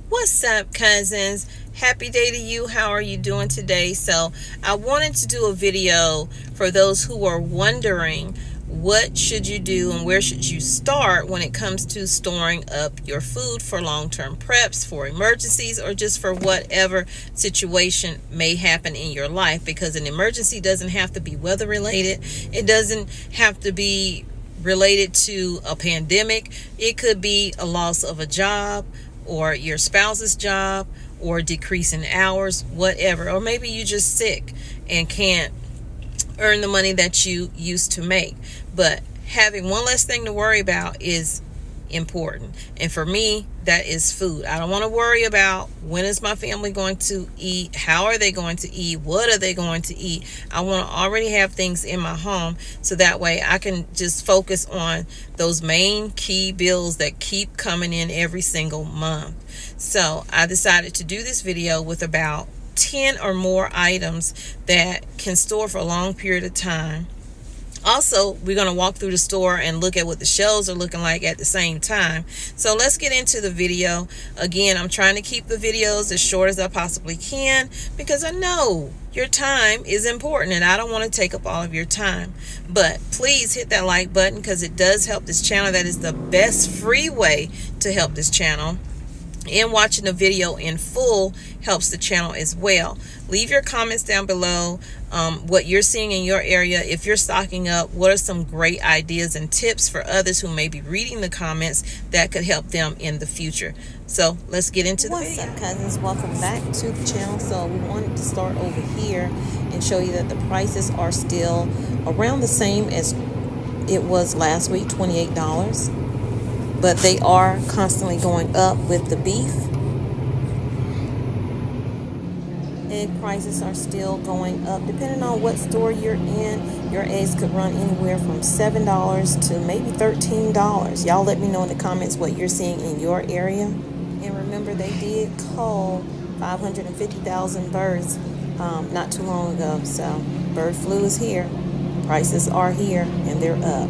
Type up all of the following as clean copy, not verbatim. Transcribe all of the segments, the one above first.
What's up, cousins? Happy day to you. How are you doing today? So I wanted to do a video for those who are wondering what should you do and where should you start when it comes to storing up your food for long-term preps, for emergencies, or just for whatever situation may happen in your life. Because an emergency doesn't have to be weather related. It doesn't have to be related to a pandemic. It could be a loss of a job, or your spouse's job, or decrease in hours, whatever. Or maybe you're just sick and can't earn the money that you used to make. But having one less thing to worry about is important. And for me, that is food. I don't want to worry about when is my family going to eat, how are they going to eat, what are they going to eat. I want to already have things in my home so that way I can just focus on those main key bills that keep coming in every single month. So I decided to do this video with about 10 or more items that can store for a long period of time. Also, we're going to walk through the store and look at what the shelves are looking like at the same time. So let's get into the video. Again, I'm trying to keep the videos as short as I possibly can because I know your time is important and I don't want to take up all of your time. But please hit that like button because it does help this channel. That is the best free way to help this channel. And watching the video in full helps the channel as well. Leave your comments down below, what you're seeing in your area. If you're stocking up, what are some great ideas and tips for others who may be reading the comments that could help them in the future. So let's get into the video. What's up, cousins? Welcome back to the channel. So we wanted to start over here and show you that the prices are still around the same as it was last week, $28. But they are constantly going up with the beef. Egg prices are still going up. Depending on what store you're in, your eggs could run anywhere from $7 to maybe $13. Y'all let me know in the comments what you're seeing in your area. And remember, they did cull 550,000 birds not too long ago. So bird flu is here. Prices are here and they're up.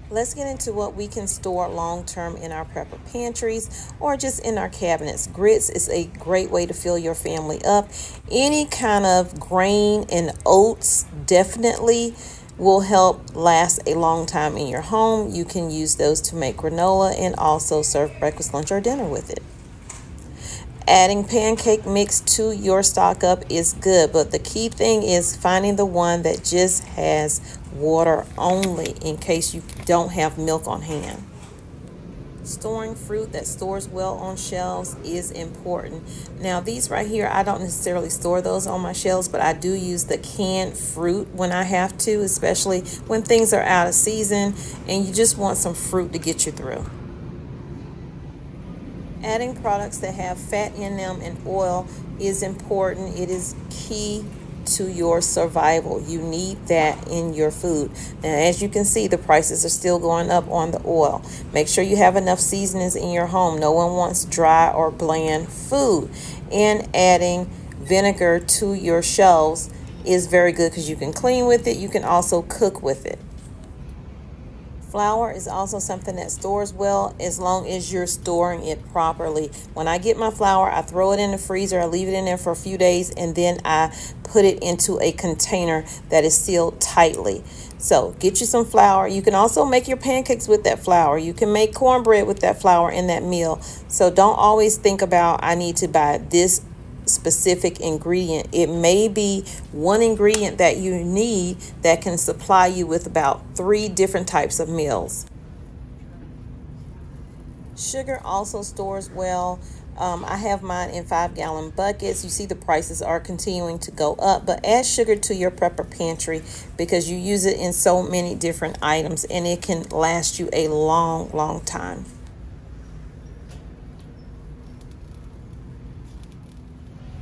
Let's get into what we can store long-term in our prepper pantries or just in our cabinets. Grits is a great way to fill your family up. Any kind of grain and oats definitely will help last a long time in your home. You can use those to make granola and also serve breakfast, lunch, or dinner with it. Adding pancake mix to your stock up is good, but the key thing is finding the one that just has water only in case you don't have milk on hand. Storing fruit that stores well on shelves is important. Now these right here, I don't necessarily store those on my shelves, but I do use the canned fruit when I have to, especially when things are out of season and you just want some fruit to get you through. Adding products that have fat in them and oil is important. It is key to your survival. You need that in your food. Now, as you can see, the prices are still going up on the oil. Make sure you have enough seasonings in your home. No one wants dry or bland food. And adding vinegar to your shelves is very good because you can clean with it. You can also cook with it. Flour is also something that stores well as long as you're storing it properly. When I get my flour, I throw it in the freezer, I leave it in there for a few days, and then I put it into a container that is sealed tightly. So get you some flour. You can also make your pancakes with that flour. You can make cornbread with that flour in that meal. So don't always think about, I need to buy this specific ingredient. It may be one ingredient that you need that can supply you with about 3 different types of meals. Sugar also stores well. I have mine in 5-gallon buckets. You see the prices are continuing to go up, but add sugar to your prepper pantry because you use it in so many different items and it can last you a long time.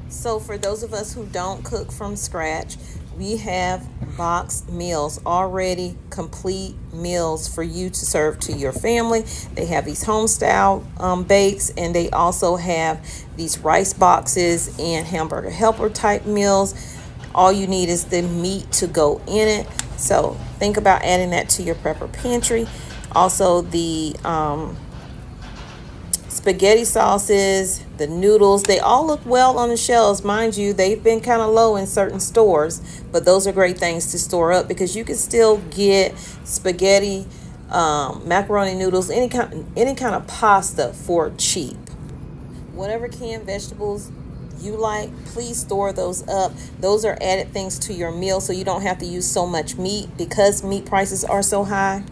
So for those of us who don't cook from scratch, we have boxed meals, already complete meals for you to serve to your family. They have these home style bakes, and they also have these rice boxes and hamburger helper type meals. All you need is the meat to go in it. So think about adding that to your prepper pantry. Also the spaghetti sauces, the noodles, they all look well on the shelves. Mind you, they've been kind of low in certain stores, but those are great things to store up because you can still get spaghetti, macaroni noodles, any kind of pasta for cheap. Whatever canned vegetables you like, please store those up. Those are added things to your meal so you don't have to use so much meat because meat prices are so high.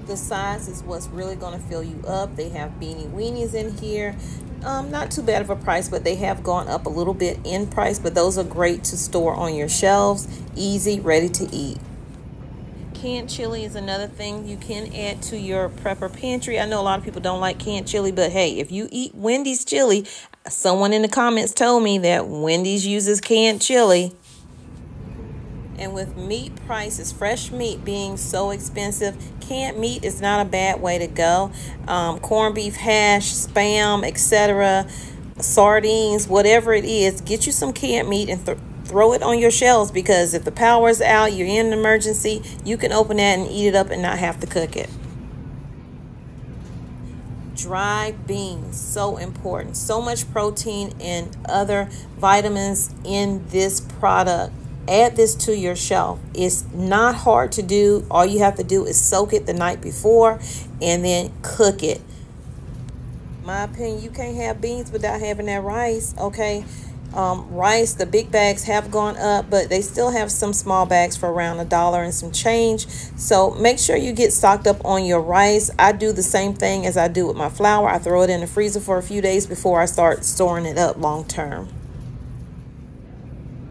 The size is what's really going to fill you up. They have beanie weenies in here. Not too bad of a price, but they have gone up a little bit in price, but those are great to store on your shelves. Easy, ready to eat. Canned chili is another thing you can add to your prepper pantry. I know a lot of people don't like canned chili, but hey, if you eat Wendy's chili, someone in the comments told me that Wendy's uses canned chili. And with meat prices, fresh meat being so expensive, canned meat is not a bad way to go. Corned beef hash, Spam, etc., sardines, whatever it is, get you some canned meat and throw it on your shelves, because if the power is out, you're in an emergency, you can open that and eat it up and not have to cook it. Dry beans, so important. So much protein and other vitamins in this product. Add this to your shelf. It's not hard to do. All you have to do is soak it the night before and then cook it. In my opinion, you can't have beans without having that rice, okay? Rice, the big bags have gone up, but they still have some small bags for around $1 and some change. So make sure you get stocked up on your rice. I do the same thing as I do with my flour. I throw it in the freezer for a few days before I start storing it up long term.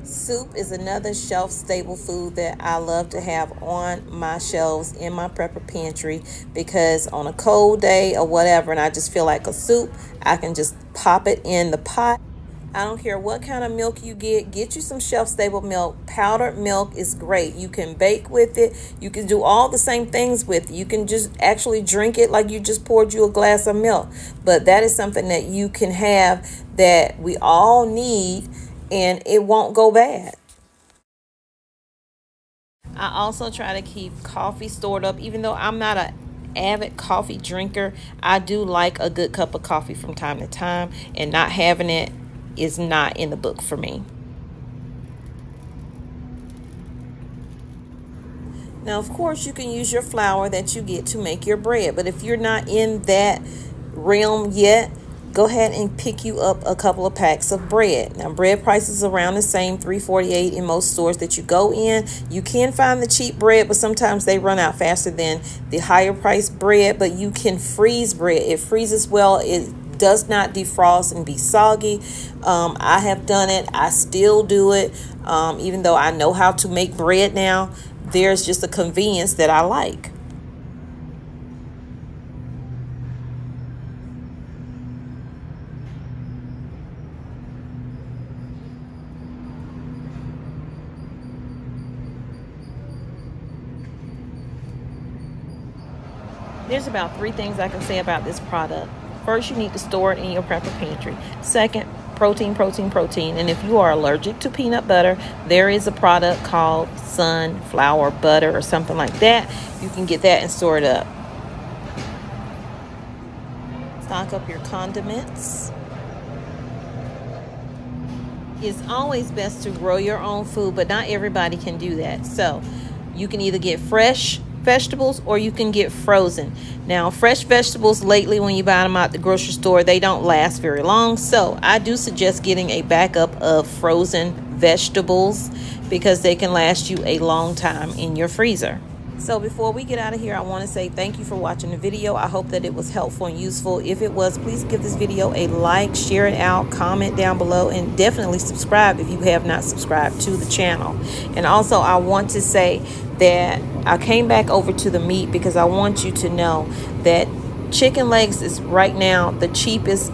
Soup is another shelf-stable food that I love to have on my shelves in my prepper pantry, because on a cold day or whatever and I just feel like a soup, I can just pop it in the pot. I don't care what kind of milk you get you some shelf-stable milk. Powdered milk is great. You can bake with it. You can do all the same things with it. You can just actually drink it like you just poured you a glass of milk. But that is something that you can have that we all need, and it won't go bad. I also try to keep coffee stored up. Even though I'm not an avid coffee drinker, I do like a good cup of coffee from time to time, and not having it is not in the book for me. Now, of course, you can use your flour that you get to make your bread, but if you're not in that realm yet, go ahead and pick you up a couple of packs of bread. Now, bread prices around the same, $3.48 in most stores that you go in. You can find the cheap bread, but sometimes they run out faster than the higher priced bread. But you can freeze bread. It freezes well. It does not defrost and be soggy. I have done it. I still do it. Even though I know how to make bread now, there's just a convenience that I like. There's about 3 things I can say about this product. First, you need to store it in your prepper pantry. Second, protein, protein, protein. And if you are allergic to peanut butter, there is a product called sunflower butter or something like that. You can get that and store it up. Stock up your condiments. It's always best to grow your own food, but not everybody can do that. So you can either get fresh vegetables or you can get frozen. Now, fresh vegetables lately, when you buy them out the grocery store, they don't last very long. So I do suggest getting a backup of frozen vegetables because they can last you a long time in your freezer. So before we get out of here, I want to say thank you for watching the video. I hope that it was helpful and useful. If it was, please give this video a like, share it out, comment down below, and definitely subscribe if you have not subscribed to the channel. And also, I want to say that I came back over to the meat because I want you to know that chicken legs is right now the cheapest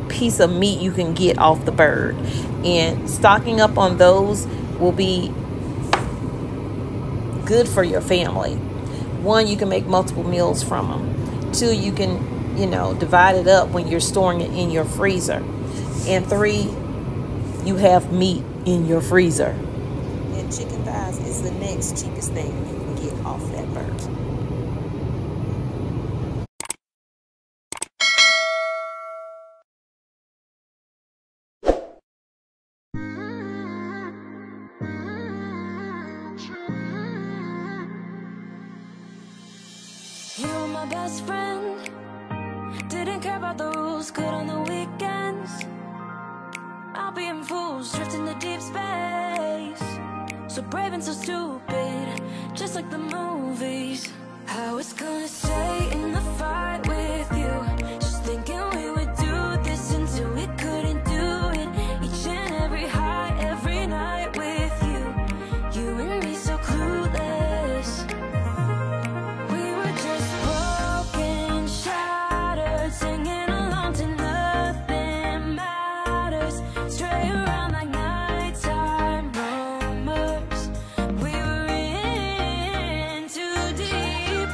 piece of meat you can get off the bird. And stocking up on those will be good for your family. 1, you can make multiple meals from them. 2, you can, divide it up when you're storing it in your freezer. And 3, you have meat in your freezer. And chicken thighs is the next cheapest thing you can get off that bird. my best friend. Didn't care about the rules, good on the weekends. I'll be in fools, drifting to deep space. So brave and so stupid, just like the movies. I was gonna stay in the fight with you, just thinking we would do this until we couldn't do it. Each and every high, every night with you, you and me so clueless. We were just broken, shattered, singing along to nothing matters. Stray around like nighttime rumors. We were in too deep.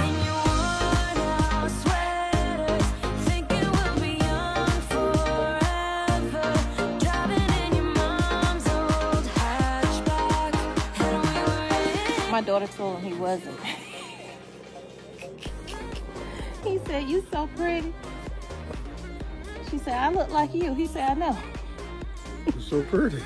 In your worn out sweaters, thinking we'll be young forever. Driving in your mom's old hatchback, and we were in. My daughter told him he wasn't. He said, "You so pretty." She said, "I look like you." He said, "I know." You're so pretty.